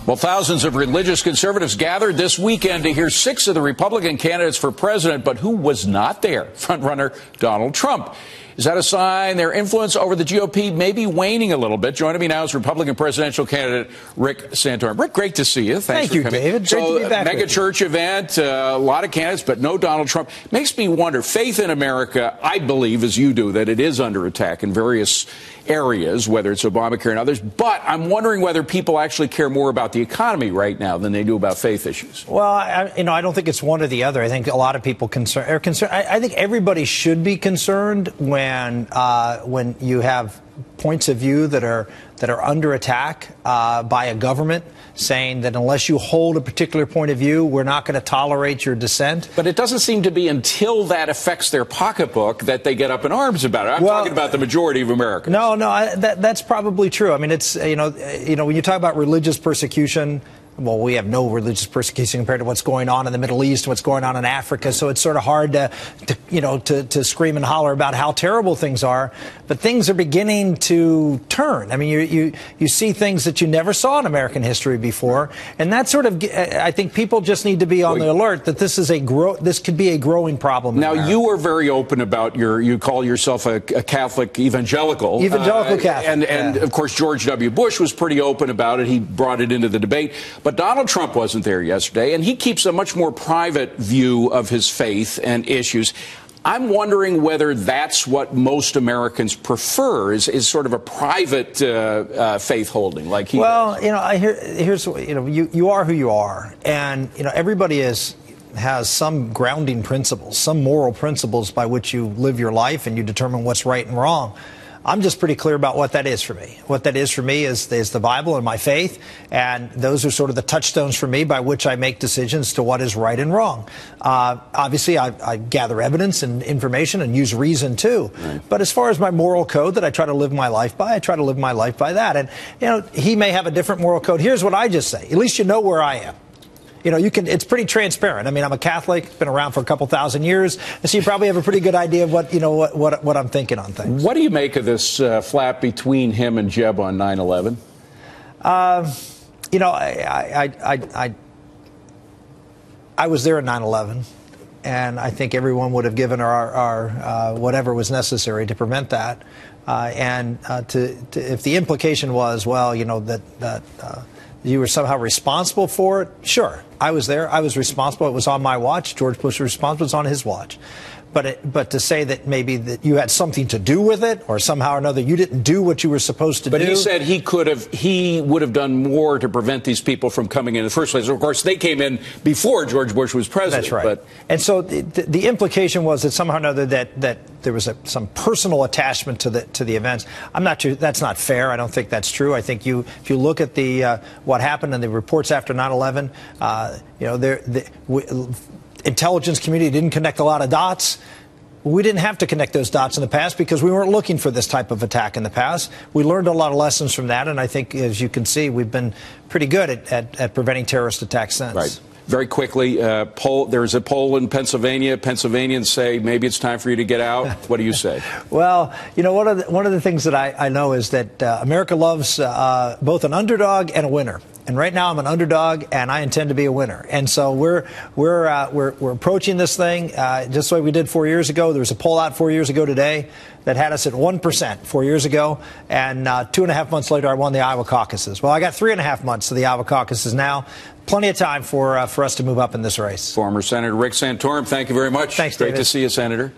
Well, thousands of religious conservatives gathered this weekend to hear 6 of the Republican candidates for president, but who was not there? Frontrunner Donald Trump. Is that a sign their influence over the GOP may be waning a little bit? Joining me now is Republican presidential candidate Rick Santorum. Rick, great to see you. Thank you, David. Great to be back. Mega church event, a lot of candidates, but no Donald Trump. Makes me wonder, faith in America, I believe, as you do, that it is under attack in various areas, whether it's Obamacare and others. But I'm wondering whether people actually care more about the economy right now than they do about faith issues. Well, I don't think it's one or the other. I think a lot of people are concerned. I think everybody should be concerned when you have points of view that are under attack by a government saying that unless you hold a particular point of view, we're not going to tolerate your dissent. But it doesn't seem to be until that affects their pocketbook that they get up in arms about it. I'm talking about the majority of Americans. No, that's probably true. I mean, it's when you talk about religious persecution. Well, we have no religious persecution compared to what's going on in the Middle East, what's going on in Africa. So it's sort of hard to scream and holler about how terrible things are. But things are beginning to turn. I mean, you see things that you never saw in American history before, and that sort of, I think people just need to be on the alert that this could be a growing problem. Now, you are very open about you call yourself a Catholic evangelical. Catholic. And of course, George W. Bush was pretty open about it. He brought it into the debate. But Donald Trump wasn't there yesterday, and he keeps a much more private view of his faith and issues. I'm wondering whether that's what most Americans prefer, is sort of a private faith holding like he does. Here's you are who you are, and everybody has some grounding principles, some moral principles by which you live your life and you determine what's right and wrong. I'm just pretty clear about what that is for me. What that is for me is the Bible and my faith, and those are sort of the touchstones for me by which I make decisions to what is right and wrong. Obviously, I gather evidence and information and use reason too. Right. But as far as my moral code that I try to live my life by, I try to live my life by that. And he may have a different moral code. Here's what I just say: at least you know where I am. It's pretty transparent. I mean, I'm a Catholic, been around for a couple thousand years, so you probably have a pretty good idea of what I'm thinking on things. What do you make of this flap between him and Jeb on 9/11? I was there at 9/11, and I think everyone would have given our whatever was necessary to prevent that. If the implication was, that you were somehow responsible for it, sure. I was there. I was responsible. It was on my watch. George Bush was responsible. It was on his watch. But to say that maybe that you had something to do with it, or somehow or another you didn't do what you were supposed to do. But he said he would have done more to prevent these people from coming in the first place. Of course, they came in before George Bush was president. That's right. And so the implication was that somehow or another that there was some personal attachment to the events. I'm not sure. That's not fair. I don't think that's true. I think if you look at what happened in the reports after 9/11, intelligence community didn't connect a lot of dots. We didn't have to connect those dots in the past because we weren't looking for this type of attack in the past. We learned a lot of lessons from that, and I think, as you can see, we've been pretty good at preventing terrorist attacks since. Right. Very quickly, there's a poll in Pennsylvania. Pennsylvanians say maybe it's time for you to get out. What do you say? Well, one of the things that I know is that America loves both an underdog and a winner. And right now I'm an underdog, and I intend to be a winner. And so we're approaching this thing just the way we did 4 years ago. There was a poll out 4 years ago today that had us at 1% 4 years ago, and 2.5 months later I won the Iowa caucuses. Well, I got 3.5 months to the Iowa caucuses now. Plenty of time for us to move up in this race. Former Senator Rick Santorum, thank you very much. Thanks, David. Great to see you, Senator.